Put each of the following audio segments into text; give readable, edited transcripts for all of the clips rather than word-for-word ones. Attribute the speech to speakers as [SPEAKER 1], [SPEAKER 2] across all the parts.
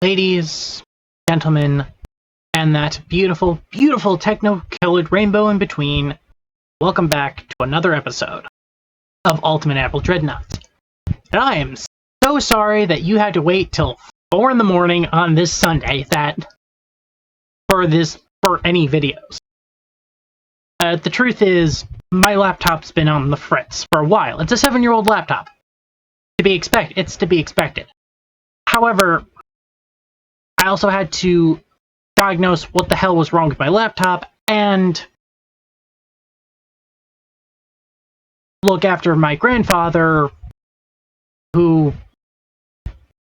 [SPEAKER 1] ladies, gentlemen, and that beautiful, beautiful techno-colored rainbow in between. Welcome back to another episode of Ultimate Apple Dreadnoughts. And I am so sorry that you had to wait till 4 in the morning on this Sunday for any videos. The truth is, my laptop's been on the fritz for a while. It's a 7-year-old laptop. It's to be expected. However, I also had to diagnose what the hell was wrong with my laptop and look after my grandfather, who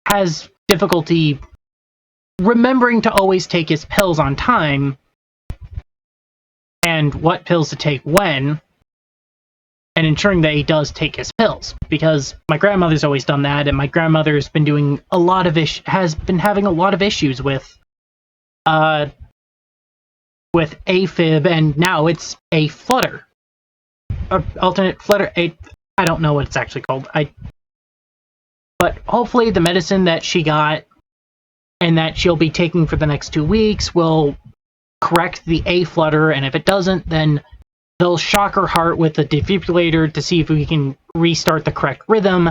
[SPEAKER 1] has difficulty remembering to always take his pills on time and what pills to take when, and ensuring that he does take his pills, because my grandmother's always done that, and my grandmother's been doing has been having a lot of issues with AFib, and now it's a flutter, alternate flutter. I don't know what it's actually called. But hopefully the medicine that she got and that she'll be taking for the next 2 weeks will correct the A flutter, and if it doesn't, then they'll shock her heart with a defibrillator to see if we can restart the correct rhythm.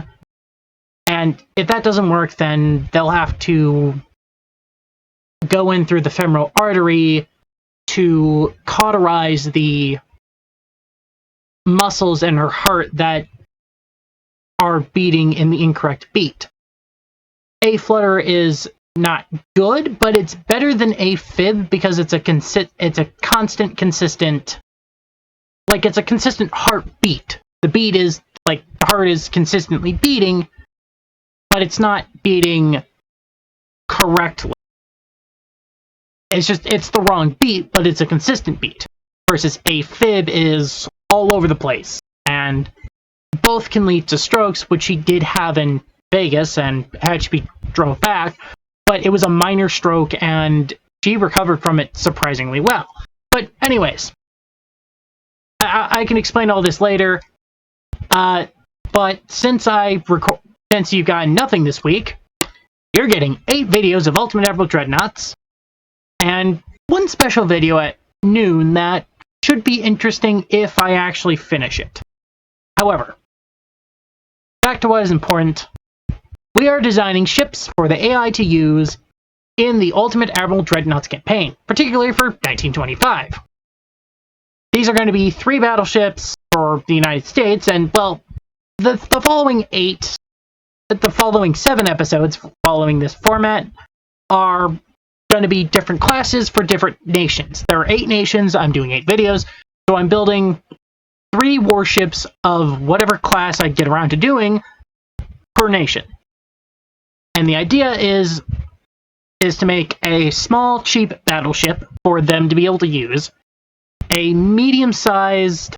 [SPEAKER 1] And if that doesn't work, then they'll have to go in through the femoral artery to cauterize the muscles in her heart that are beating in the incorrect beat. A flutter is not good, but it's better than a fib because it's a constant, consistent, like it's a consistent heartbeat. The beat is like the heart is consistently beating, but it's not beating correctly. It's the wrong beat, but it's a consistent beat. Versus a fib is all over the place, and both can lead to strokes, which he did have in Vegas and had to be drove back, but it was a minor stroke and she recovered from it surprisingly well. But anyways, I can explain all this later, but since you've got nothing this week, you're getting 8 videos of Ultimate Apple Dreadnoughts, and one special video at noon that should be interesting if I actually finish it. However, back to what is important. We are designing ships for the AI to use in the Ultimate Admiral Dreadnoughts campaign, particularly for 1925. These are going to be 3 battleships for the United States, and, well, the following 7 episodes following this format are going to be different classes for different nations. There are 8 nations. I'm doing 8 videos, so I'm building 3 warships of whatever class I get around to doing per nation. And the idea is to make a small, cheap battleship for them to be able to use, a medium-sized,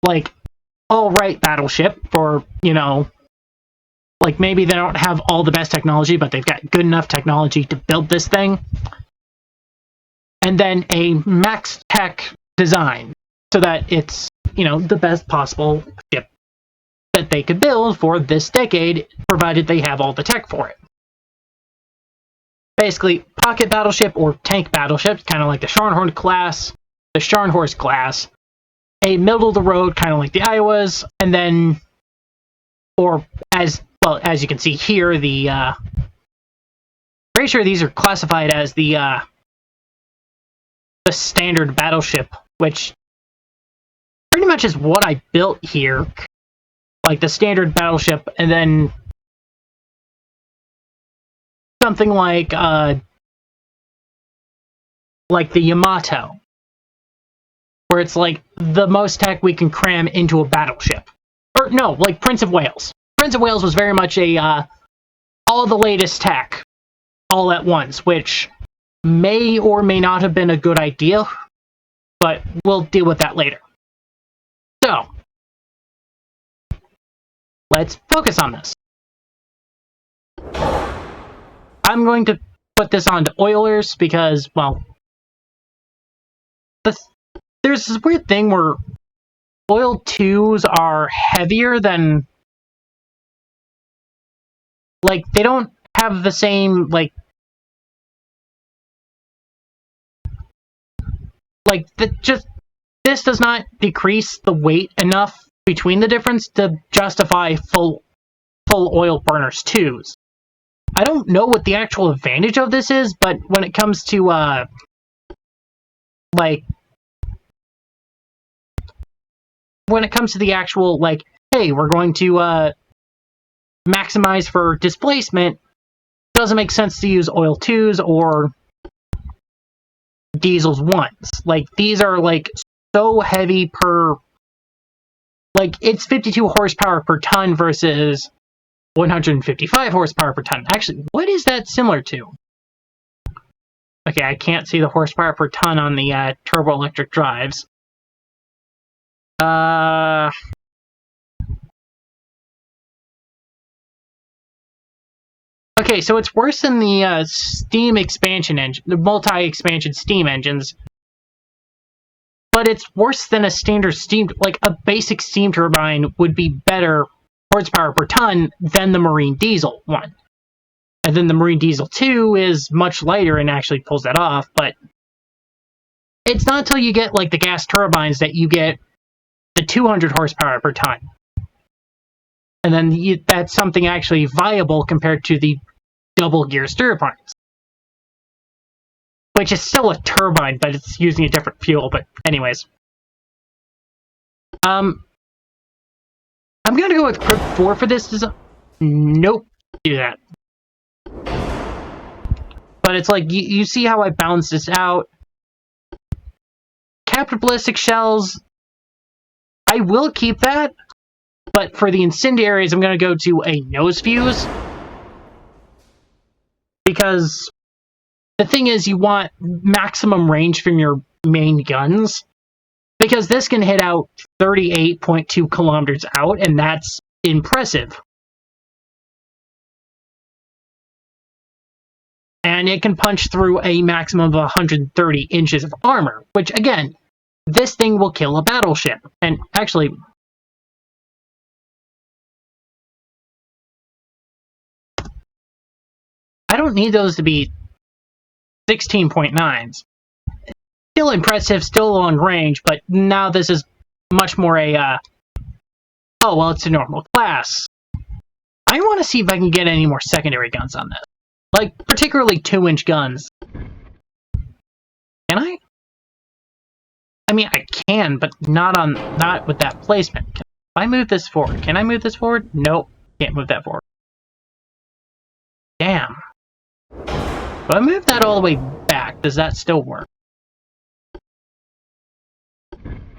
[SPEAKER 1] like, all-right battleship for, like maybe they don't have all the best technology, but they've got good enough technology to build this thing, and then a max tech design, so that it's, the best possible ship that they could build for this decade, provided they have all the tech for it. Basically, pocket battleship or tank battleship, kind of like the Scharnhorst class, a middle-of-the-road, kind of like the Iowas, and then, or as you can see here, pretty sure these are classified as the standard battleship, which pretty much is what I built here, like the standard battleship, and then something like the Yamato, where it's like the most tech we can cram into a battleship. Or no, like Prince of Wales. Prince of Wales was very much all the latest tech all at once, which may or may not have been a good idea, but we'll deal with that later. So, let's focus on this. I'm going to put this onto oilers because, well, there's this weird thing where oil 2s are heavier than, like, they don't have the same this does not decrease the weight enough between the difference to justify full oil burners twos. I don't know what the actual advantage of this is, but when it comes to when it comes to the actual hey, we're going to maximize for displacement, doesn't make sense to use oil twos or diesels ones. These are so heavy per it's 52 horsepower per ton versus 155 horsepower per ton. Actually, what is that similar to? Okay, I can't see the horsepower per ton on the turbo electric drives. Okay, so it's worse than the steam expansion engine, the multi-expansion steam engines, but it's worse than a standard steam, a basic steam turbine would be better horsepower per ton than the marine diesel one. And then the marine diesel 2 is much lighter and actually pulls that off, but it's not until you get the gas turbines that you get the 200 horsepower per ton. And then that's something actually viable compared to the double gear turbines. Which is still a turbine, but it's using a different fuel. But anyways. I'm going to go with Crypt 4 for this design. Nope. Do that. But it's you see how I balanced this out. Capped ballistic shells, I will keep that. But for the incendiaries, I'm going to go to a nose fuse. Because the thing is, you want maximum range from your main guns. Because this can hit out 38.2 kilometers out, and that's impressive. And it can punch through a maximum of 130 inches of armor, which, again, this thing will kill a battleship. And actually, I don't need those to be 16.9s. Still impressive, still long range, but now this is much more a, oh, well, it's a normal class. I want to see if I can get any more secondary guns on this. Particularly 2-inch guns. Can I? I mean, I can, but not with that placement. If I move this forward, can I move this forward? Nope, can't move that forward. Damn. If I move that all the way back, does that still work?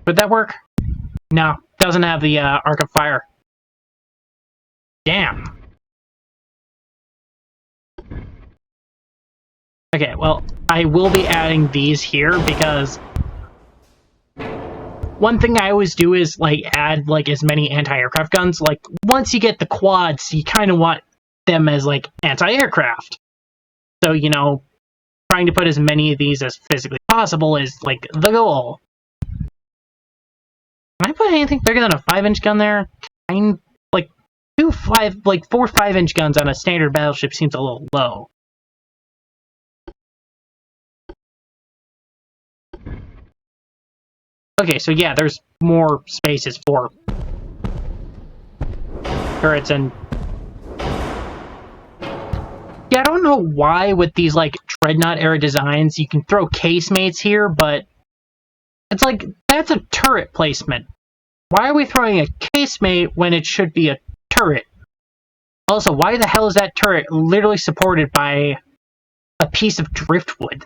[SPEAKER 1] Would that work? No, doesn't have the arc of fire. Damn. Okay, well, I will be adding these here because one thing I always do is add as many anti-aircraft guns. Once you get the quads, you kind of want them as anti-aircraft. So, trying to put as many of these as physically possible is the goal. Can I put anything bigger than a 5-inch gun there? 4 5-inch guns on a standard battleship seems a little low. Okay, so yeah, there's more spaces for turrets and... Yeah, I don't know why with these, Dreadnought-era designs, you can throw casemates here, but it's that's a turret placement. Why are we throwing a casemate when it should be a turret? Also, why the hell is that turret literally supported by a piece of driftwood?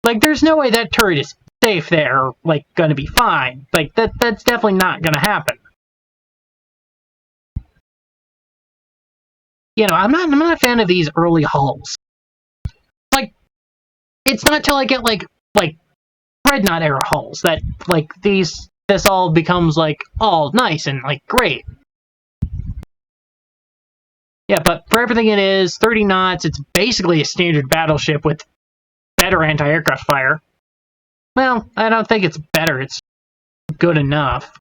[SPEAKER 1] There's no way that turret is safe there, gonna be fine. That's definitely not gonna happen. I'm not a fan of these early hulls. It's not till I get Dreadnought era hulls that this all becomes all nice and great. Yeah, but for everything it is, 30 knots, it's basically a standard battleship with better anti-aircraft fire. Well, I don't think it's better, it's good enough.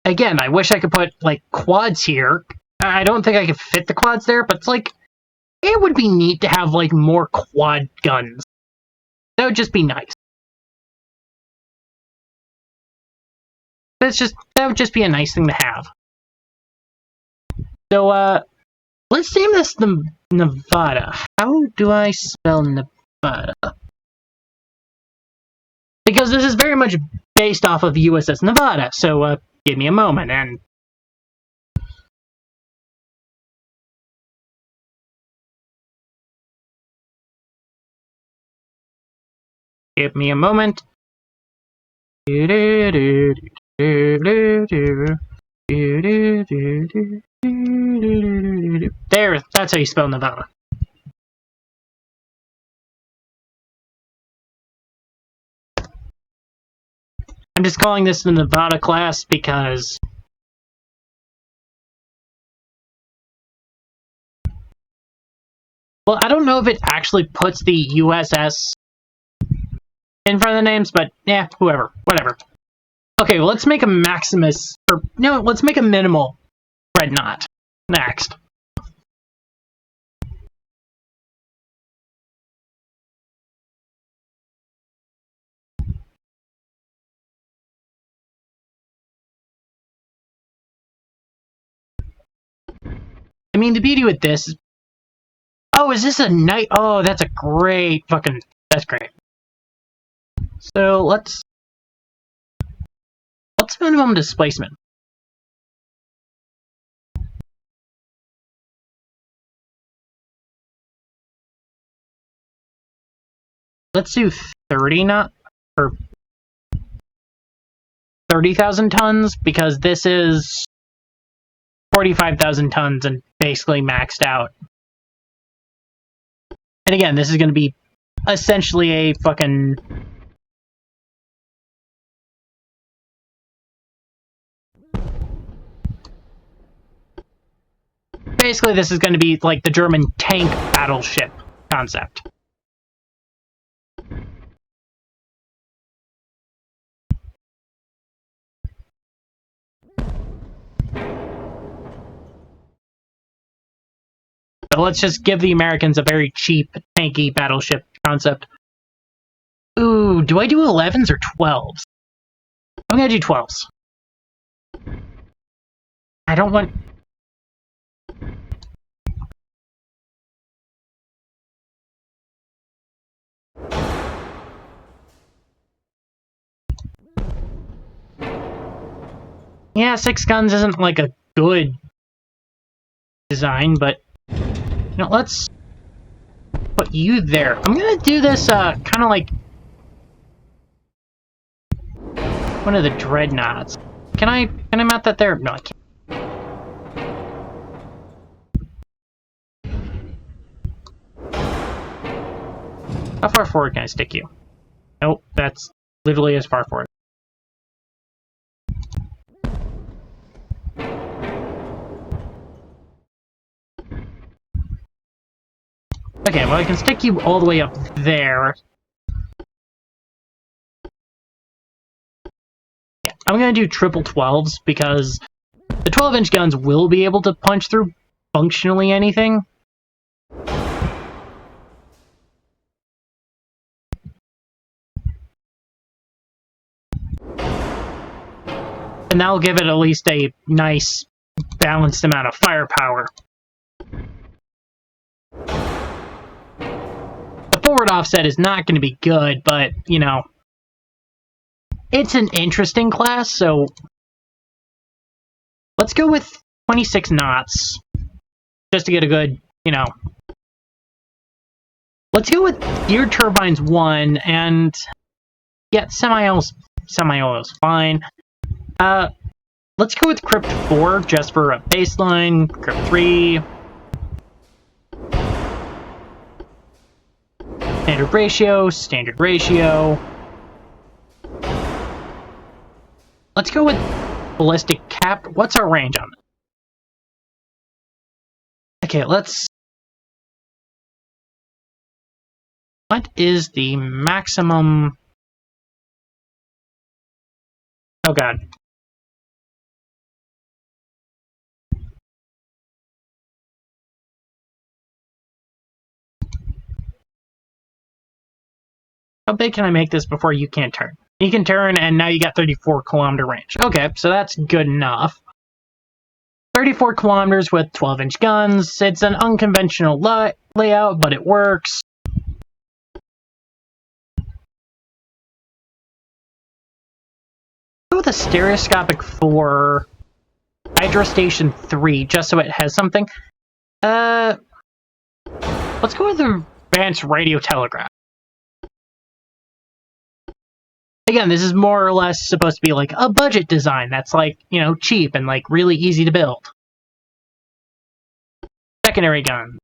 [SPEAKER 1] Again, I wish I could put quads here, I don't think I could fit the quads there, but it's like, it would be neat to have like more quad guns. That would just be nice. That would just be a nice thing to have. So let's name this the Nevada. How do I spell Nevada? Because this is very much based off of USS Nevada. So give me a moment and give me a moment. There, that's how you spell Nevada. I'm just calling this the Nevada class because well, I don't know if it actually puts the USS in front of the names, but yeah, whatever. Okay, well, let's make a Maximus, or no, let's make a minimal Dreadnought next. I mean, the beauty with this is, oh, is this a night? Oh, that's a great fucking, that's great. So let's minimum displacement. Let's do 30 knot, or 30,000 tons, because this is 45,000 tons and basically maxed out. And again, this is going to be essentially a fucking... Basically, this is going to be like the German tank battleship concept. So let's just give the Americans a very cheap, tanky battleship concept. Ooh, do I do 11s or 12s? I'm gonna do 12s. I don't want... Yeah, 6 guns isn't like a good design, but... You know, let's put you there. I'm gonna do this, kind of like... one of the dreadnoughts. Can I mount that there? No, I can't. How far forward can I stick you? Nope, that's literally as far forward. Okay, well I can stick you all the way up there. Yeah, I'm gonna do triple 12s because the 12-inch guns will be able to punch through functionally anything. And that'll give it at least a nice, balanced amount of firepower. The forward offset is not going to be good, but, you know, it's an interesting class, so let's go with 26 knots, just to get a good, you know. Let's go with gear turbines 1, and yeah, semi-oil is fine. Let's go with crypt 4, just for a baseline, crypt 3. Standard ratio. Let's go with ballistic cap. What's our range on it? Okay, let's... What is the maximum... Oh god. How big can I make this before you can't turn? You can turn, and now you got 34-kilometer range. Okay, so that's good enough. 34 kilometers with 12-inch guns. It's an unconventional layout, but it works. Go with a stereoscopic for Hydra Station 3, just so it has something. Let's go with the advanced radio telegraph. Again, this is more or less supposed to be like a budget design that's like, you know, cheap and like really easy to build. Secondary gun.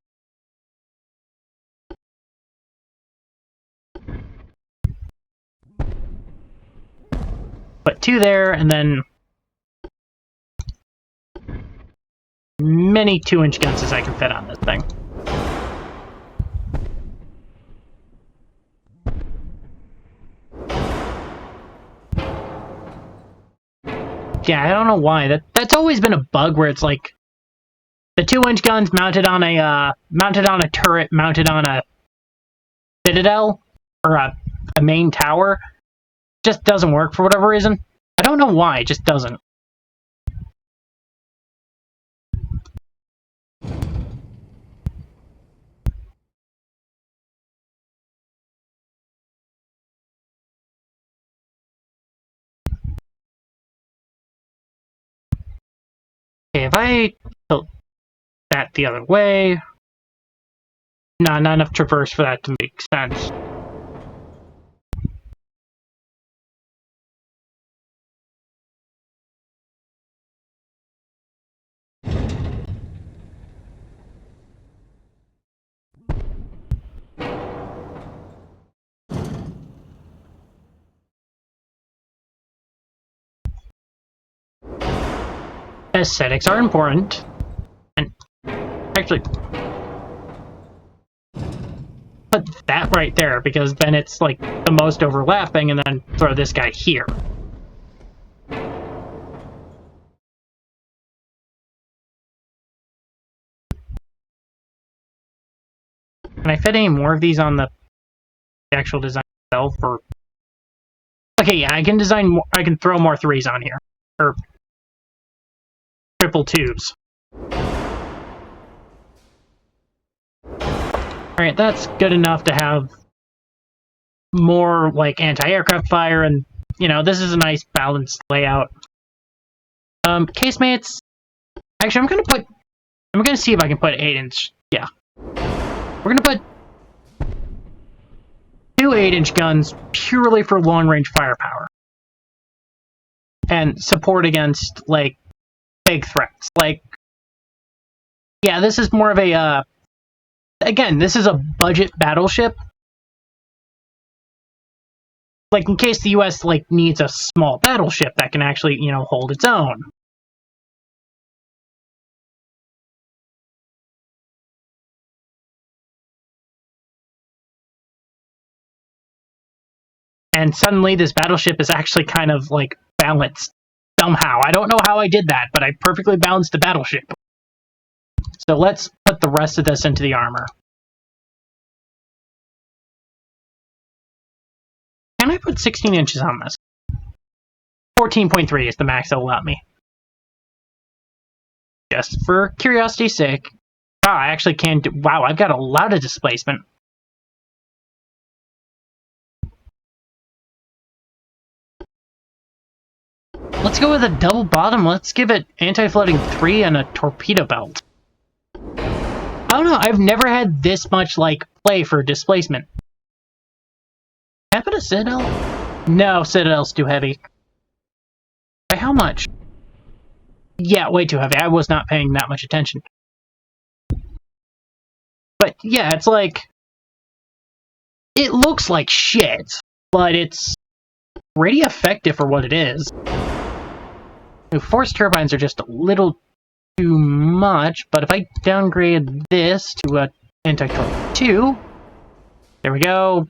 [SPEAKER 1] Put 2 there, and then many 2-inch guns as I can fit on this thing. Yeah, I don't know why. That's always been a bug where it's like the 2-inch guns mounted on a turret, mounted on a citadel or a main tower, just doesn't work for whatever reason. I don't know why, it just doesn't. Okay, if I tilt that the other way, not enough traverse for that to make sense. Aesthetics are important, and actually put that right there, because then it's like the most overlapping, and then throw this guy here. Can I fit any more of these on the actual design itself? Or okay, yeah, I can design more, I can throw more 3s on here, or triple 2s. Alright, that's good enough to have more like anti-aircraft fire, and you know, this is a nice balanced layout. Casemates. Actually, I'm gonna see if I can put 8-inch. Yeah. We're gonna put 2 8-inch guns purely for long-range firepower. And support against, like, big threats. Like, yeah, this is more of a, again, this is a budget battleship. Like, in case the US, like, needs a small battleship that can actually, you know, hold its own. And suddenly this battleship is actually kind of, like, balanced. Somehow. I don't know how I did that, but I perfectly balanced the battleship. So let's put the rest of this into the armor. Can I put 16 inches on this? 14.3 is the max they'll let me. Just for curiosity's sake. Wow, I actually can do... Wow, I've got a lot of displacement. Let's go with a double bottom. Let's give it anti-floating 3 and a torpedo belt. I don't know, I've never had this much, like, play for displacement. Can I put a Citadel? No, Citadel's too heavy. By how much? Yeah, way too heavy. I was not paying that much attention. But, yeah, it's like... It looks like shit, but it's pretty effective for what it is. Force turbines are just a little too much, but if I downgrade this to a anti-torp 2, there we go.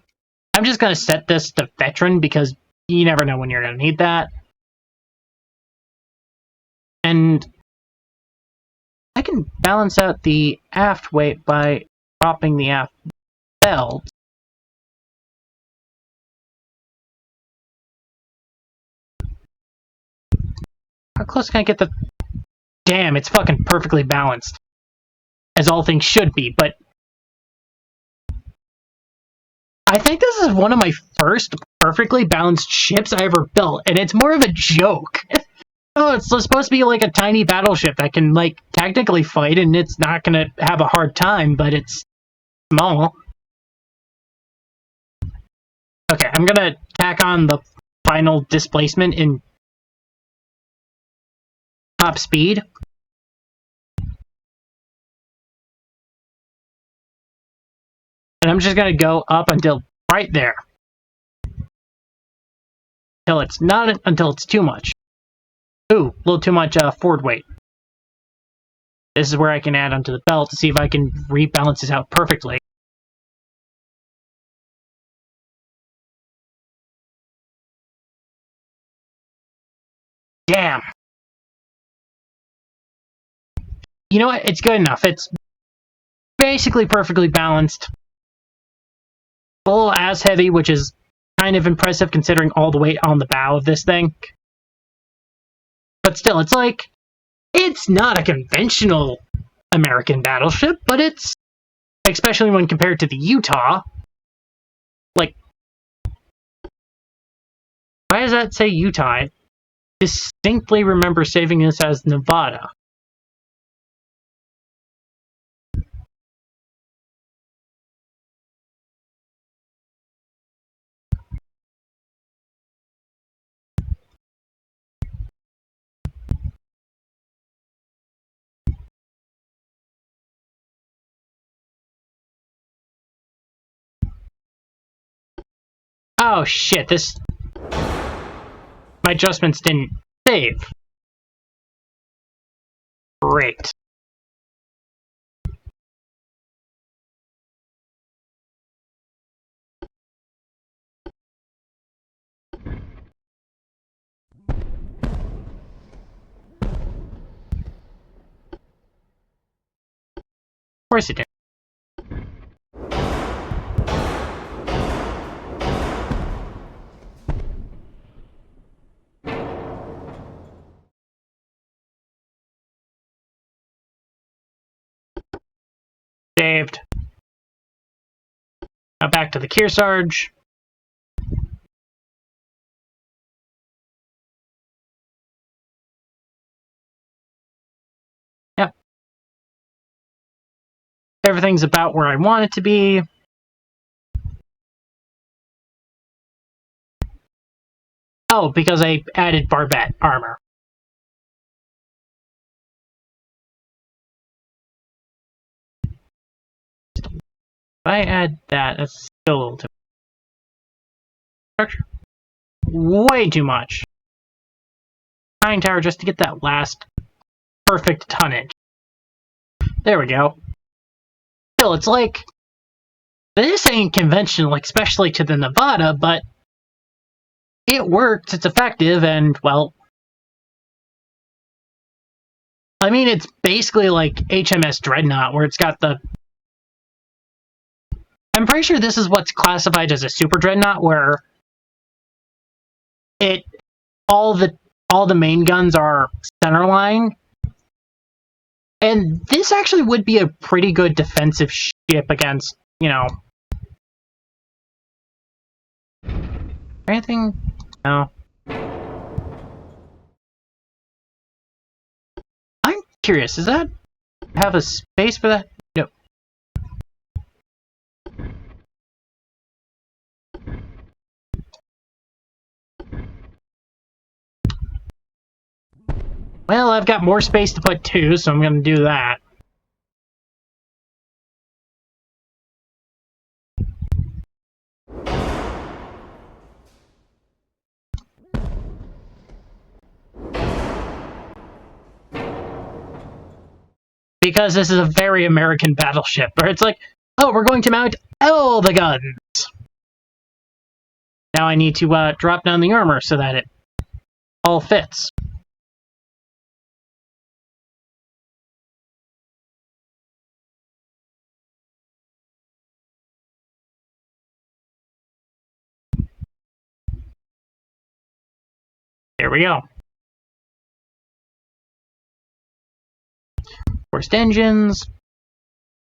[SPEAKER 1] I'm just going to set this to veteran because you never know when you're going to need that. And I can balance out the aft weight by dropping the aft belt. How close can I get the... Damn, it's fucking perfectly balanced. As all things should be, but... I think this is one of my first perfectly balanced ships I ever built, and it's more of a joke. Oh, it's supposed to be like a tiny battleship that can, like, technically fight, and it's not gonna have a hard time, but it's small. Okay, I'm gonna tack on the final displacement in top speed. And I'm just gonna go up until right there. Until it's too much. Ooh, a little too much forward weight. This is where I can add onto the belt to see if I can rebalance this out perfectly. Damn! You know what? It's good enough. It's basically perfectly balanced. A little ass heavy, which is kind of impressive considering all the weight on the bow of this thing. But still, it's like, it's not a conventional American battleship, but it's, especially when compared to the Utah, like, why does that say Utah? I distinctly remember saving this as Nevada. Oh shit, my adjustments didn't save. Great. Of course it did. Saved. Now back to the Kearsarge. Yep. Everything's about where I want it to be. Oh, because I added barbette armor. If I add that, that's still a little too much. Structure. Way too much. Conning tower just to get that last perfect tonnage. There we go. Still, it's like, this ain't conventional, especially to the Nevada, but it works, it's effective, and, well, I mean, it's basically like HMS Dreadnought, where it's got the... I'm pretty sure this is what's classified as a super dreadnought, where it all the main guns are centerline. And this actually would be a pretty good defensive ship against, you know... Anything? No. I'm curious, does that have a space for that? No. Well, I've got more space to put two, so I'm going to do that. Because this is a very American battleship, where it's like, oh, we're going to mount all the guns! Now I need to drop down the armor so that it all fits. There we go. Forced engines.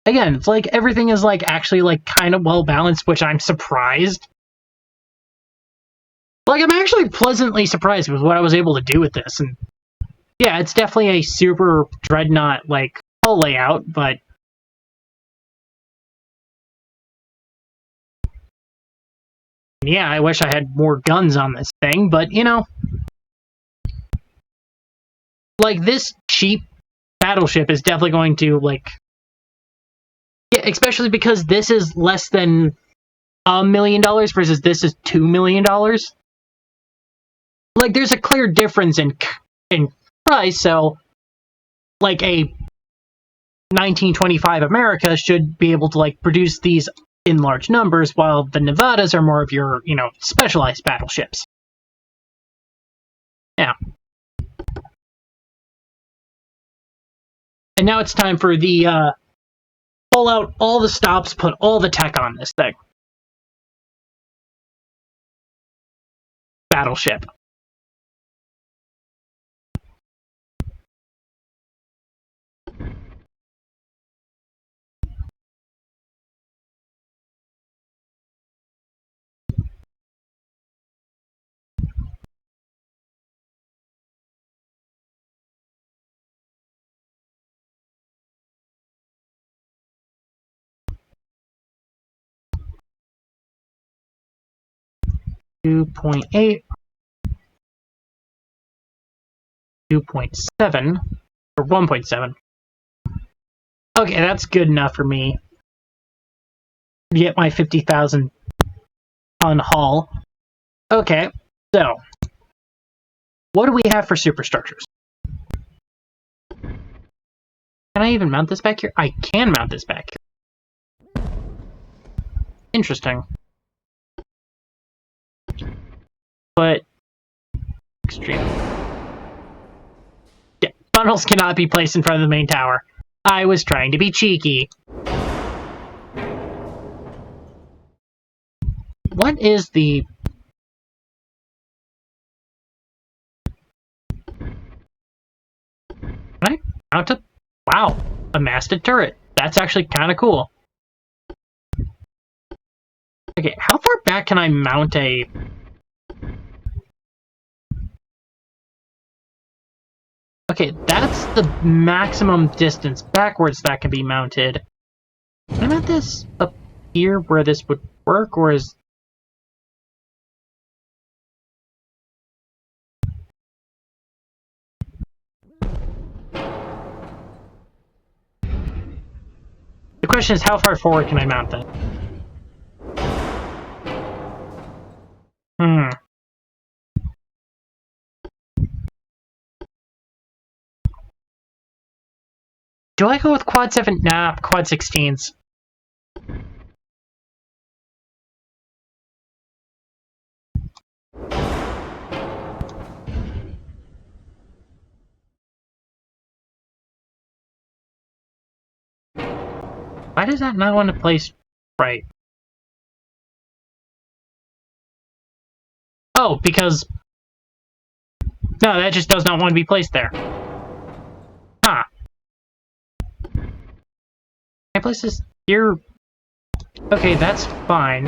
[SPEAKER 1] Again, it's like everything is like actually like kind of well balanced, which I'm surprised. Like, I'm actually pleasantly surprised with what I was able to do with this. And yeah, it's definitely a super dreadnought like hull layout, but yeah, I wish I had more guns on this thing, but you know, like this cheap battleship is definitely going to like, yeah, especially because this is less than $1 million versus this is $2 million. Like, there's a clear difference in price. So, like a 1925 America should be able to like produce these in large numbers, while the Nevadas are more of your, you know, specialized battleships. Yeah. And now it's time for the pull out all the stops, put all the tech on this thing. Battleship. Two point 2.7, or 1.7. Okay, that's good enough for me to get my 50,000 ton hull. Okay, so what do we have for superstructures? Can I even mount this back here? I can mount this back here. Interesting. But extreme. Yeah, funnels cannot be placed in front of the main tower. I was trying to be cheeky. What is the... Can I mount a... Wow, a masted turret. That's actually kind of cool. Okay, how far back can I mount a... Okay, that's the maximum distance backwards that can be mounted. Can I mount this up here where this would work, or is... The question is, how far forward can I mount that? Do I go with quad 7? Nah, quad 16s. Why does that not want to place right? Oh, because... No, that just does not want to be placed there. Huh. Can I place this here? Okay, that's fine.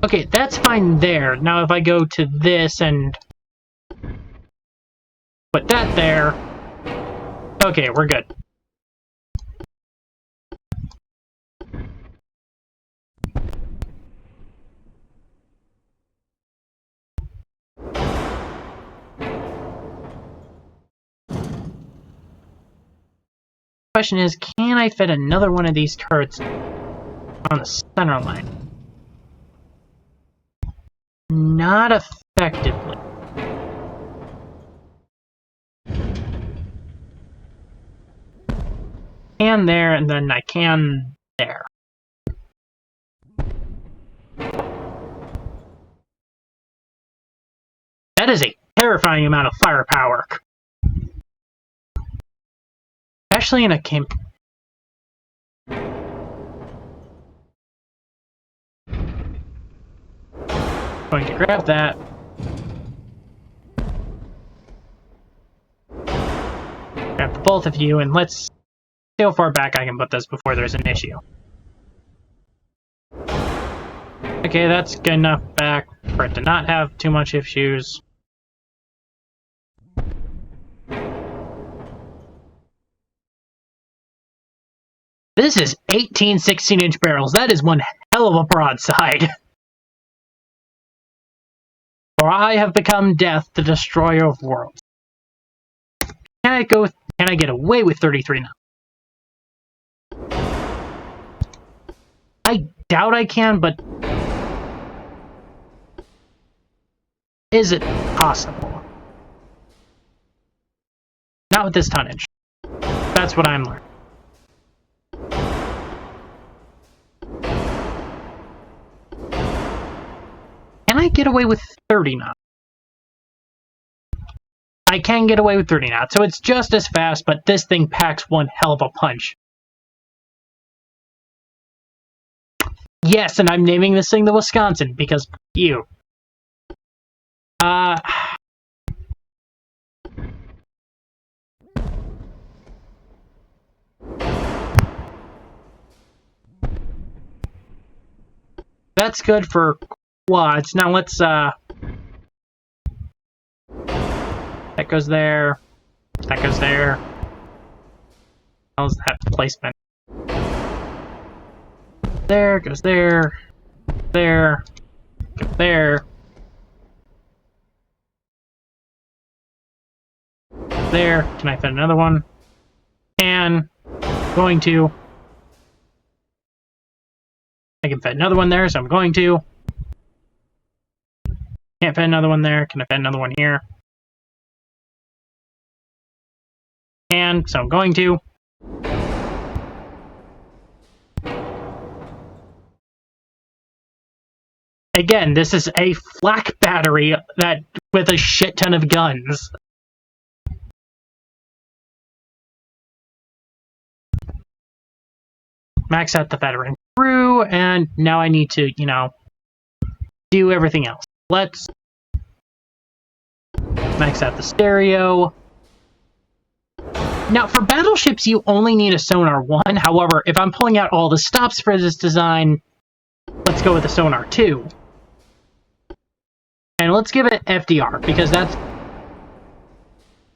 [SPEAKER 1] Okay, that's fine there. Now if I go to this and put that there... Okay, we're good. Question is, can I fit another one of these turrets on the center line? Not effectively. Can there, and then I can there. That is a terrifying amount of firepower. Especially in a camp. Going to grab that. Grab both of you, and let's see how far back I can put this before there's an issue. Okay, that's good enough back for it to not have too much issues. This is 18 16-inch barrels. That is one hell of a broadside. For I have become death, the destroyer of worlds. Can I get away with 33 now? I doubt I can, but is it possible? Not with this tonnage. That's what I'm learning. Can I get away with 30 knots? I can get away with 30 knots, so it's just as fast, but this thing packs one hell of a punch. Yes, and I'm naming this thing the Wisconsin, because you. That's good for quads. Now let's, that goes there. That goes there. How's that placement? There, goes there. There. Goes there. There. Can I fit another one? And going to. I can fit another one there, so I'm going to. Can't fit another one there. Can I fit another one here? And so I'm going to. Again, this is a flak battery that with a shit ton of guns. Max out the veteran crew, and now I need to, do everything else. Let's max out the stereo. Now, for battleships, you only need a sonar 1. However, if I'm pulling out all the stops for this design, let's go with the sonar 2. And let's give it FDR, because that's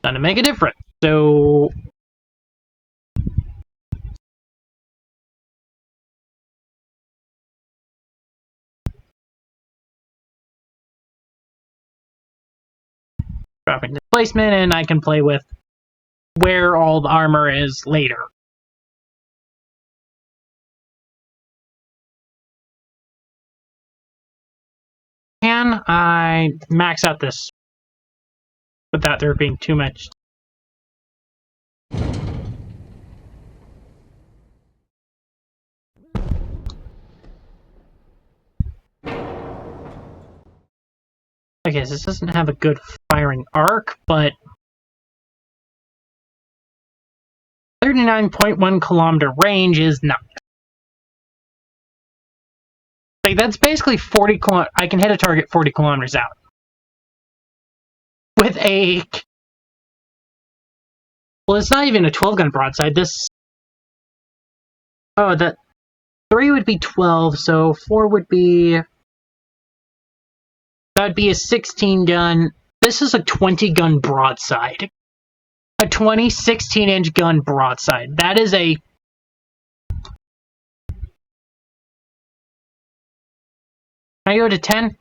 [SPEAKER 1] going to make a difference. So dropping displacement, and I can play with where all the armor is later. Can I max out this without there being too much? Okay, so this doesn't have a good firing arc, but 39.1 kilometer range is not. Like, that's basically 40 kilometers. I can hit a target 40 kilometers out. With a... Well, it's not even a 12-gun broadside. This... Oh, that... 3 would be 12, so 4 would be... That would be a 16-gun. This is a 20-gun broadside. A 20 16-inch gun broadside. That is a... Can I go to 10?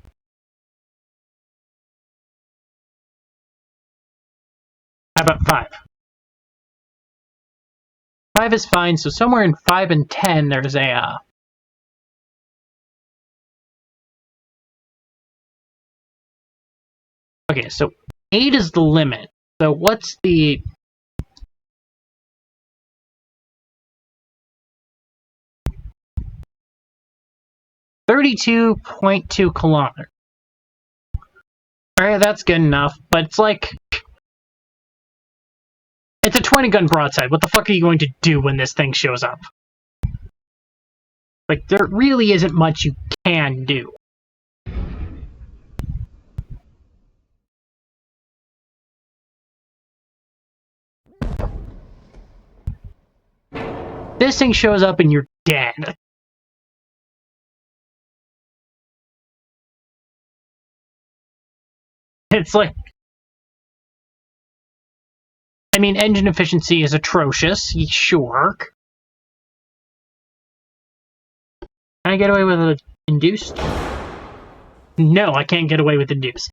[SPEAKER 1] How about 5? 5 is fine, so somewhere in 5 and 10 there's a... Okay, so 8 is the limit. So what's the... $32.2 kilometers. Alright, that's good enough, but it's like... It's a 20-gun broadside. What the fuck are you going to do when this thing shows up? Like, there really isn't much you can do. This thing shows up and you're dead. It's like, I mean, engine efficiency is atrocious, sure. Can I get away with an induced? No, I can't get away with induced.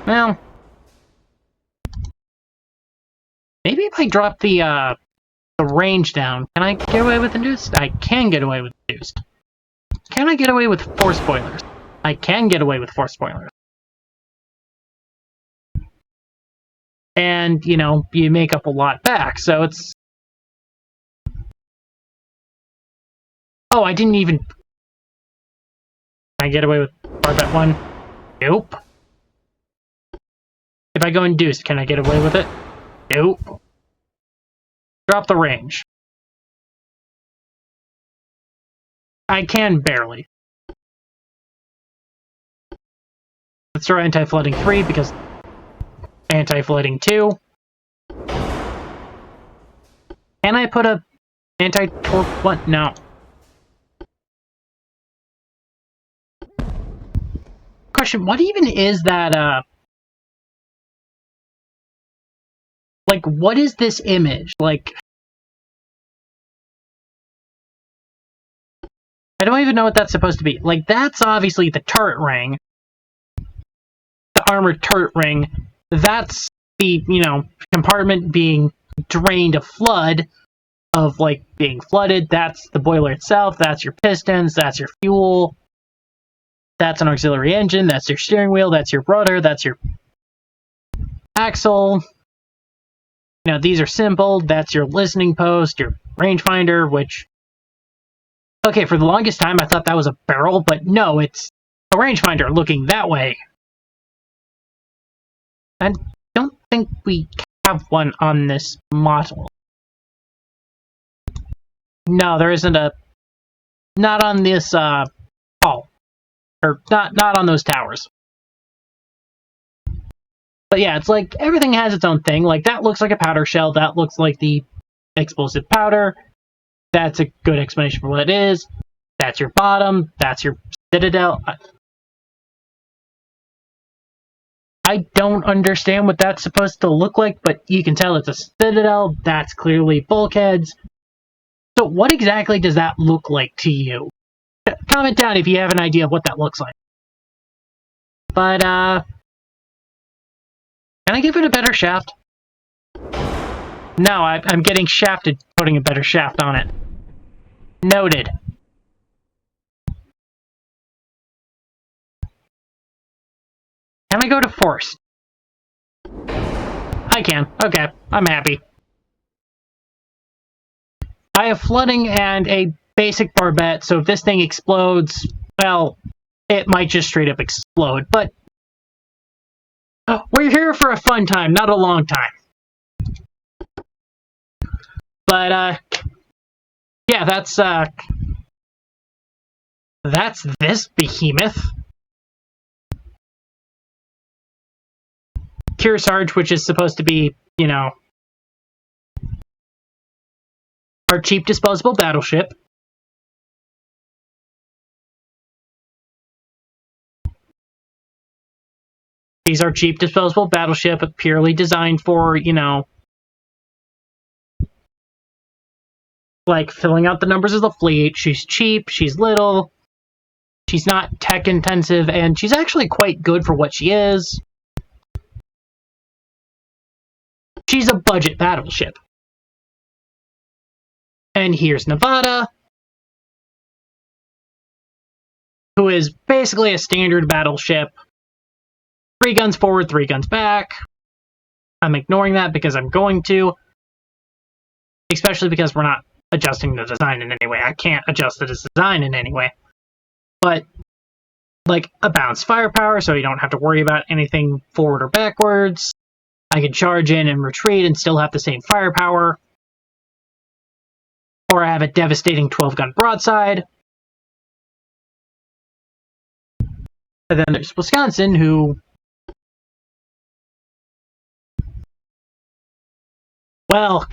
[SPEAKER 1] Well, maybe if I drop the range down, can I get away with induced? I can get away with induced. Can I get away with force spoilers? I can get away with force spoilers. And, you know, you make up a lot back, so it's... Oh, I didn't even... Can I get away with Barbet 1? Nope. If I go induced, can I get away with it? Nope. Drop the range. I can barely. Let's throw anti-flooding 3 because anti-flooding 2. Can I put a anti-torque 1? No. Question, what even is that, like, what is this image? Like, I don't even know what that's supposed to be. Like, that's obviously the turret ring. The armored turret ring. That's the, you know, compartment being drained of flood. Of, like, being flooded. That's the boiler itself. That's your pistons. That's your fuel. That's an auxiliary engine. That's your steering wheel. That's your rudder. That's your axle. You know, these are simple. That's your listening post. Your rangefinder, which... Okay, for the longest time, I thought that was a barrel, but no, it's a rangefinder looking that way. I don't think we have one on this model. No, there isn't a... Not on this, hall. Or, not on those towers. But yeah, it's like, everything has its own thing. Like, that looks like a powder shell. That looks like the explosive powder. That's a good explanation for what it is. That's your bottom. That's your citadel. I don't understand what that's supposed to look like, but you can tell it's a citadel. That's clearly bulkheads. So what exactly does that look like to you? Comment down if you have an idea of what that looks like. But, can I give it a better shaft? No, I'm getting shafted putting a better shaft on it. Noted. Can I go to force? I can. Okay, I'm happy. I have flooding and a basic barbette, so if this thing explodes, well, it might just straight up explode, but we're here for a fun time, not a long time. But, yeah, that's this behemoth. Kearsarge, which is supposed to be, you know, our cheap disposable battleship. She's our cheap disposable battleship, purely designed for, you know, like, filling out the numbers of the fleet. She's cheap, she's little, she's not tech intensive, and she's actually quite good for what she is. She's a budget battleship. And here's Nevada, who is basically a standard battleship. 3 guns forward, 3 guns back. I'm ignoring that because I'm going to. Especially because we're not adjusting the design in any way. I can't adjust the design in any way. But, like, a balanced firepower, so you don't have to worry about anything forward or backwards. I can charge in and retreat and still have the same firepower. Or I have a devastating 12-gun broadside. And then there's Wisconsin, who... Well,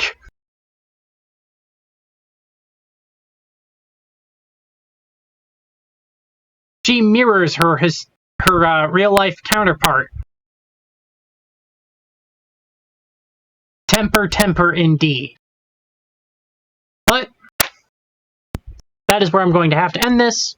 [SPEAKER 1] She mirrors her real life counterpart. Temper indeed. But that is where I'm going to have to end this.